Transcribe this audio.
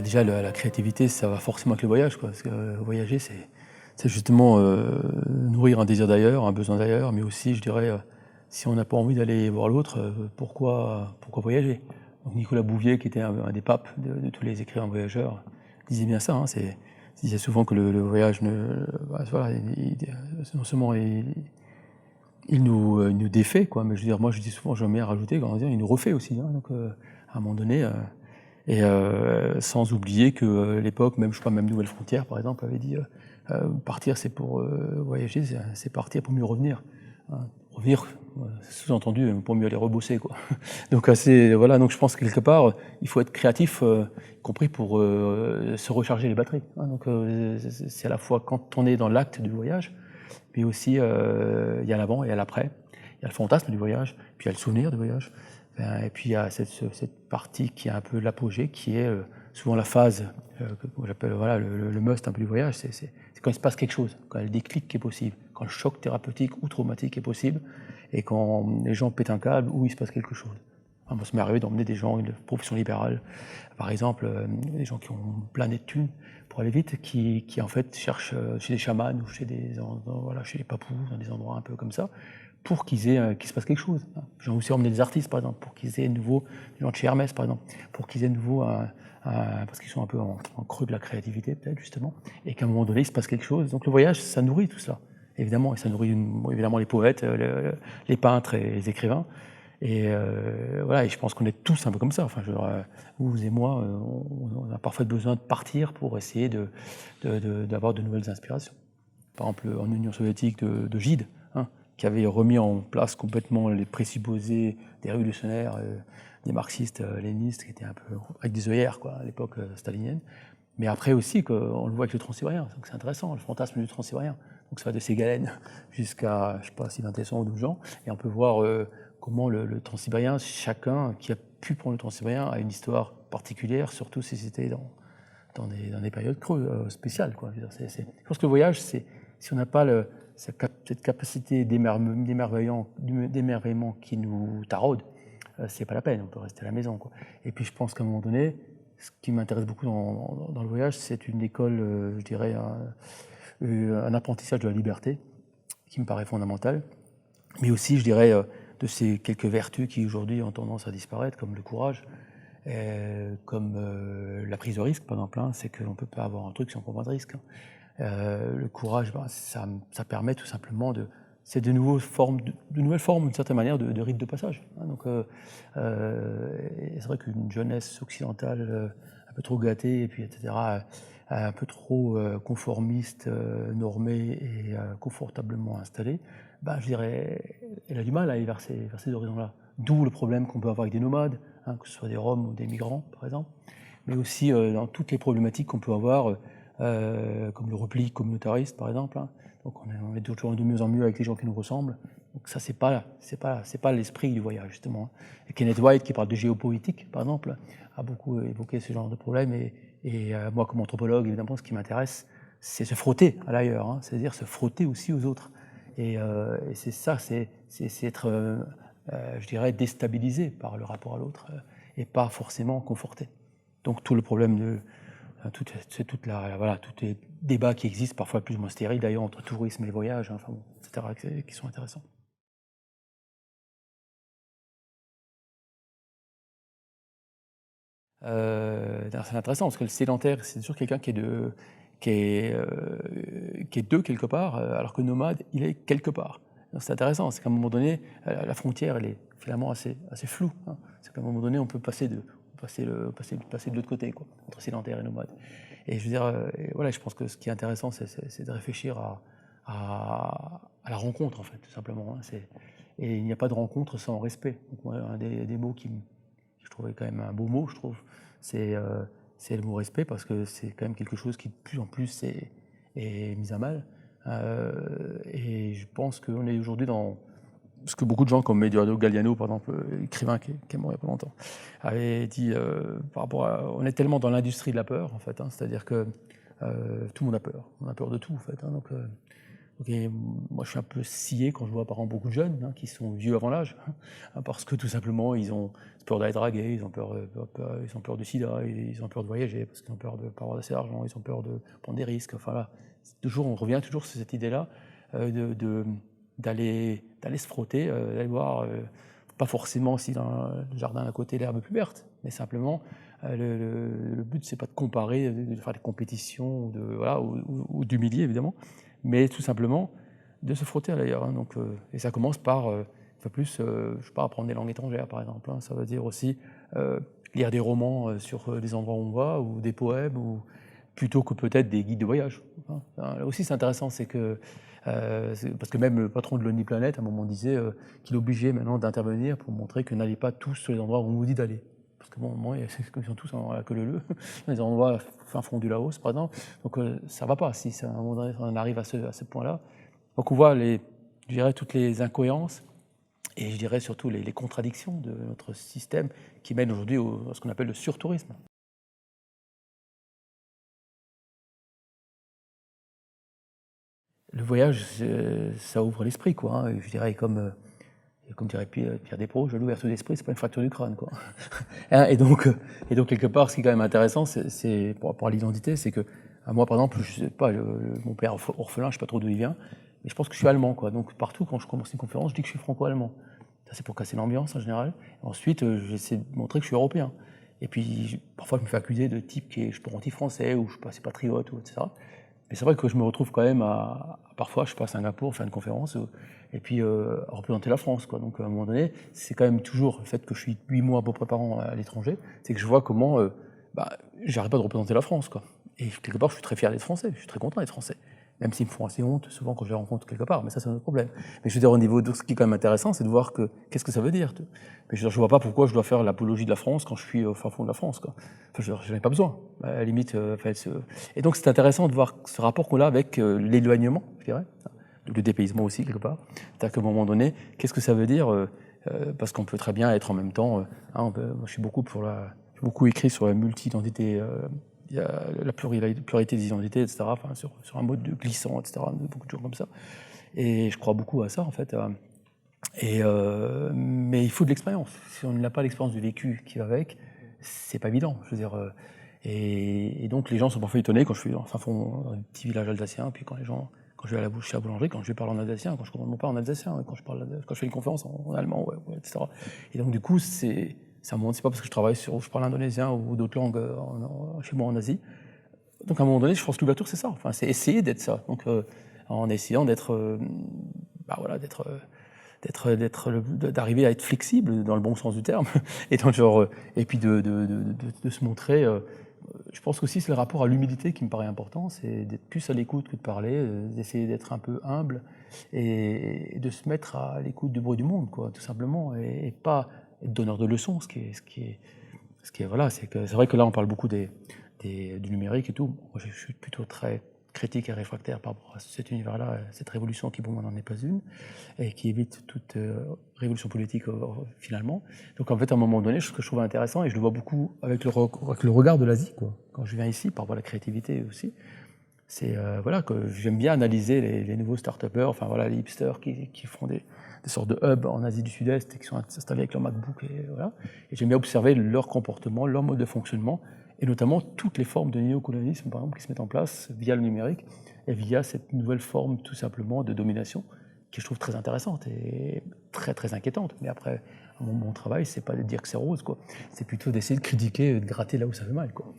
Déjà la créativité, ça va forcément avec le voyage, quoi, parce que voyager, c'est justement, nourrir un désir d'ailleurs, un besoin d'ailleurs, mais aussi je dirais, si on n'a pas envie d'aller voir l'autre, pourquoi voyager? Donc Nicolas Bouvier, qui était un des papes de tous les écrivains voyageurs, disait bien ça, hein, il disait souvent que le voyage ne bah, voilà, non seulement il nous défait, quoi, mais je veux dire, moi je dis souvent, j'aime bien rajouter, comment dire, il nous refait aussi, hein, donc à un moment donné, sans oublier que l'époque, même je sais pas, même Nouvelles Frontières par exemple avait dit partir c'est pour voyager, c'est partir pour mieux revenir. Hein. Revenir, sous-entendu pour mieux aller rebosser, quoi. Donc voilà, donc je pense que quelque part il faut être créatif, y compris pour se recharger les batteries. Hein. Donc c'est à la fois quand on est dans l'acte du voyage, mais aussi il y a l'avant et il y a l'après. Il y a le fantasme du voyage, puis il y a le souvenir du voyage. Et puis il y a cette partie qui est un peu l'apogée, qui est souvent la phase que j'appelle voilà, le must un peu du voyage, c'est quand il se passe quelque chose, quand il y a le déclic qui est possible, quand le choc thérapeutique ou traumatique est possible, et quand les gens pètent un câble ou il se passe quelque chose. Moi, ça m'est arrivé d'emmener des gens, une profession libérale, par exemple, des gens qui ont plein de thunes pour aller vite, qui en fait cherchent chez des chamans ou voilà, chez les papous, dans des endroits un peu comme ça, pour qu'il se passe quelque chose. J'ai aussi emmené des artistes, par exemple, pour qu'ils aient nouveau, des gens de chez Hermès, par exemple, pour qu'ils aient nouveau parce qu'ils sont un peu en creux de la créativité, peut-être, justement, et qu'à un moment donné, il se passe quelque chose. Donc le voyage, ça nourrit tout cela, évidemment, et ça nourrit évidemment les poètes, les peintres et les écrivains. Et voilà, et je pense qu'on est tous un peu comme ça. Enfin, vous et moi, on a parfois besoin de partir pour essayer d'avoir de nouvelles inspirations. Par exemple, en Union soviétique de Gide, hein, qui avait remis en place complètement les présupposés des révolutionnaires, des marxistes, lénistes, qui étaient un peu avec des œillères, quoi, à l'époque stalinienne. Mais après aussi, on le voit avec le transsibérien, donc c'est intéressant, le fantasme du transsibérien. Donc ça va de Ségalène jusqu'à, je ne sais pas, Sylvain Tesson ou d'autres gens, et on peut voir comment le transsibérien, chacun qui a pu prendre le transsibérien a une histoire particulière, surtout si c'était dans des périodes creuses, spéciales, quoi. Je pense que le voyage, si on n'a pas cette capacité d'émerveillement qui nous taraude, c'est pas la peine, on peut rester à la maison, quoi. Et puis je pense qu'à un moment donné, ce qui m'intéresse beaucoup dans le voyage, c'est une école, je dirais, un apprentissage de la liberté, qui me paraît fondamental, mais aussi, je dirais, de ces quelques vertus qui aujourd'hui ont tendance à disparaître, comme le courage, comme la prise de risque, par exemple, hein, c'est qu'on ne peut pas avoir un truc si on ne prend pas de risque. Hein. Le courage, ça permet tout simplement c'est de nouvelles formes, d'une certaine manière, de rite de passage. Hein. Donc, c'est vrai qu'une jeunesse occidentale un peu trop gâtée, et puis etc., un peu trop conformiste, normée et confortablement installée, je dirais, elle a du mal à aller vers ces horizons-là. D'où le problème qu'on peut avoir avec des nomades, hein, que ce soit des Roms ou des migrants, par exemple, mais aussi dans toutes les problématiques qu'on peut avoir, comme le repli communautariste, par exemple. Hein. Donc on est toujours de mieux en mieux avec les gens qui nous ressemblent. Donc ça, c'est pas l'esprit du voyage, justement. Et Kenneth White, qui parle de géopolitique, par exemple, a beaucoup évoqué ce genre de problème. Et moi, comme anthropologue, évidemment, ce qui m'intéresse, c'est se frotter à l'ailleurs, hein, c'est-à-dire se frotter aussi aux autres. Et c'est ça, c'est être, je dirais, déstabilisé par le rapport à l'autre et pas forcément conforté. Donc tout le problème voilà, tous les débats qui existent, parfois plus ou moins stériles d'ailleurs, entre tourisme et voyage, hein, enfin bon, etc., qui sont intéressants. C'est intéressant parce que le sédentaire, c'est toujours quelqu'un qui est deux quelque part, alors que le nomade, il est quelque part. Donc c'est intéressant, c'est qu'à un moment donné, la frontière, elle est finalement assez floue. Hein. C'est qu'à un moment donné, on peut passer de l'autre côté, quoi, entre sédentaire et nomade. Et je veux dire, voilà, je pense que ce qui est intéressant, c'est de réfléchir à la rencontre, en fait, tout simplement. Hein. Et il n'y a pas de rencontre sans respect. Donc, moi, un des mots je trouvais quand même un beau mot, je trouve, c'est le mot respect, parce que c'est quand même quelque chose qui de plus en plus est mis à mal. Et je pense qu'on est aujourd'hui dans ce que beaucoup de gens comme Eduardo Galeano, par exemple, écrivain qui est mort il n'y a pas longtemps, avait dit par rapport on est tellement dans l'industrie de la peur, en fait, hein, c'est-à-dire que tout le monde a peur. On a peur de tout, en fait. Hein, donc Moi, je suis un peu scié quand je vois par exemple beaucoup de jeunes qui sont vieux avant l'âge, parce que tout simplement, ils ont peur d'aller draguer, ils ont peur du sida, ils ont peur de voyager, parce qu'ils ont peur de ne pas avoir assez d'argent, ils ont peur de prendre des risques. Enfin là, on revient toujours sur cette idée-là d'aller se frotter, d'aller voir, pas forcément si dans le jardin à côté l'herbe est plus verte, mais simplement le but c'est pas de comparer, de faire des compétitions, ou d'humilier évidemment, mais tout simplement de se frotter à l'ailleurs. Donc, et ça commence par, je sais pas, apprendre des langues étrangères par exemple. Ça veut dire aussi lire des romans sur des endroits où on va, ou des poèmes, plutôt que peut-être des guides de voyage. Là aussi c'est intéressant, c'est que parce que même le patron de Lonely Planet à un moment disait qu'il est obligé maintenant d'intervenir pour montrer que n'allez pas tous sur les endroits où on vous dit d'aller. Parce que bon, moi, ils sont tous à la queue leu, dans les endroits fin fond du Laos, par exemple. Donc ça ne va pas si à un moment donné on arrive à ce point-là. Donc on voit je dirais, toutes les incohérences et je dirais surtout les contradictions de notre système qui mènent aujourd'hui à ce qu'on appelle le surtourisme. Le voyage, ça ouvre l'esprit, quoi. Je dirais comme dirait Pierre Desproges, l'ouverture d'esprit, c'est pas une fracture du crâne, quoi. Et donc quelque part, ce qui est quand même intéressant, c'est par rapport à l'identité, c'est que moi, par exemple, je sais pas, mon père orphelin, je sais pas trop d'où il vient, mais je pense que je suis allemand, quoi. Donc partout, quand je commence une conférence, je dis que je suis franco-allemand. Ça, c'est pour casser l'ambiance en général. Ensuite, j'essaie de montrer que je suis européen. Et puis, parfois, je me fais accuser de type qui est, je suis pas anti-français, ou je suis pas assez patriote, ou etc. Mais c'est vrai que je me retrouve quand même parfois, je passe à Singapour, faire une conférence, et puis représenter la France, quoi. Donc à un moment donné, c'est quand même toujours le fait que je suis 8 mois à peu près par an à l'étranger, c'est que je vois comment j'arrête pas de représenter la France, quoi. Et quelque part, je suis très fier d'être français, je suis très content d'être français. Même s'ils me font assez honte, souvent quand je les rencontre quelque part, mais ça c'est un autre problème. Mais je veux dire, au niveau de ce qui est quand même intéressant, c'est de voir qu'est-ce que ça veut dire. Mais je vois pas pourquoi je dois faire l'apologie de la France quand je suis au fin fond de la France, quoi. Enfin, je n'en ai pas besoin. À la limite, et donc c'est intéressant de voir ce rapport qu'on a avec l'éloignement, je dirais, le dépaysement aussi quelque part. C'est-à-dire qu'à un moment donné, qu'est-ce que ça veut dire parce qu'on peut très bien être en même temps. Moi, je suis beaucoup écrit sur la multi-identité. Il y a la pluralité des identités, etc., enfin, sur un mode de glissant, etc., beaucoup de choses comme ça. Et je crois beaucoup à ça, en fait. Mais il faut de l'expérience. Si on n'a pas l'expérience du vécu qui va avec, c'est pas évident. Je veux dire, et donc les gens sont parfois étonnés quand je suis dans un petit village alsacien, puis quand je vais à la boulangerie, quand je vais parler en alsacien, quand je commande mon pain en alsacien, quand je fais une conférence en allemand, etc. Et donc du coup, c'est pas parce que je parle indonésien ou d'autres langues chez moi en Asie. Donc à un moment donné, je pense que l'ouverture, c'est ça. Enfin, c'est essayer d'être ça. Donc en essayant d'arriver à être flexible dans le bon sens du terme, et puis de se montrer. Je pense qu'aussi c'est le rapport à l'humilité qui me paraît important, c'est d'être plus à l'écoute que de parler, d'essayer d'être un peu humble et de se mettre à l'écoute du bruit du monde, quoi, tout simplement, et pas être donneur de leçons, c'est vrai que là on parle beaucoup du numérique et tout. Moi, je suis plutôt très critique et réfractaire par rapport à cet univers-là, cette révolution qui pour moi n'en est pas une, et qui évite toute révolution politique finalement. Donc en fait à un moment donné, ce que je trouve intéressant, et je le vois beaucoup avec le regard de l'Asie, quoi. Quand je viens ici, par rapport à la créativité aussi, c'est que j'aime bien analyser les nouveaux start-upers, enfin voilà, les hipsters qui font des sortes de hubs en Asie du Sud-Est et qui sont installés avec leur MacBook, et j'aime bien observer leur comportement, leur mode de fonctionnement, et notamment toutes les formes de néocolonialisme, par exemple, qui se mettent en place via le numérique et via cette nouvelle forme, tout simplement, de domination, que je trouve très intéressante et très, très inquiétante. Mais après, mon travail, c'est pas de dire que c'est rose, quoi. C'est plutôt d'essayer de critiquer, de gratter là où ça fait mal, quoi.